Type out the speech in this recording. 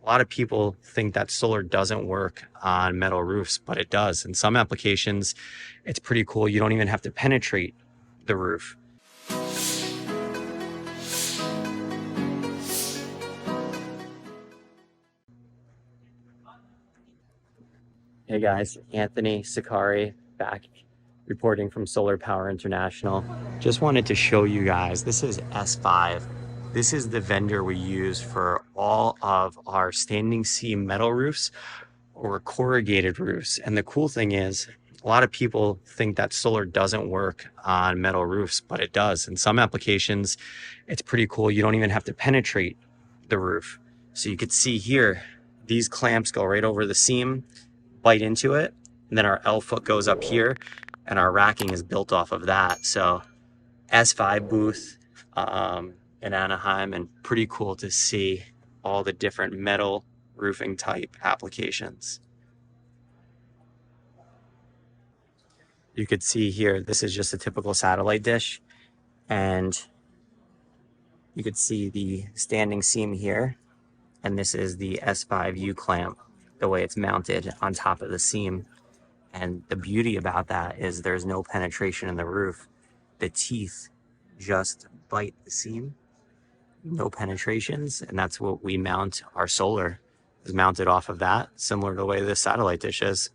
A lot of people think that solar doesn't work on metal roofs, but it does. In some applications, it's pretty cool. You don't even have to penetrate the roof. Hey guys, Anthony Sakari back reporting from Solar Power International. Just wanted to show you guys, this is S-5. This is the vendor we use for all of our standing seam metal roofs or corrugated roofs. And the cool thing is, a lot of people think that solar doesn't work on metal roofs, but it does. In some applications, it's pretty cool. You don't even have to penetrate the roof. So you could see here, these clamps go right over the seam, bite into it, and then our L foot goes up here, and our racking is built off of that. So S-5 booth in Anaheim, and pretty cool to see all the different metal roofing type applications. You could see here, this is just a typical satellite dish, and you could see the standing seam here, and this is the S-5 U-clamp, the way it's mounted on top of the seam. And the beauty about that is there's no penetration in the roof. The teeth just bite the seam, no penetrations, and that's what we mount our solar, is mounted off of that, similar to the way this satellite dish is.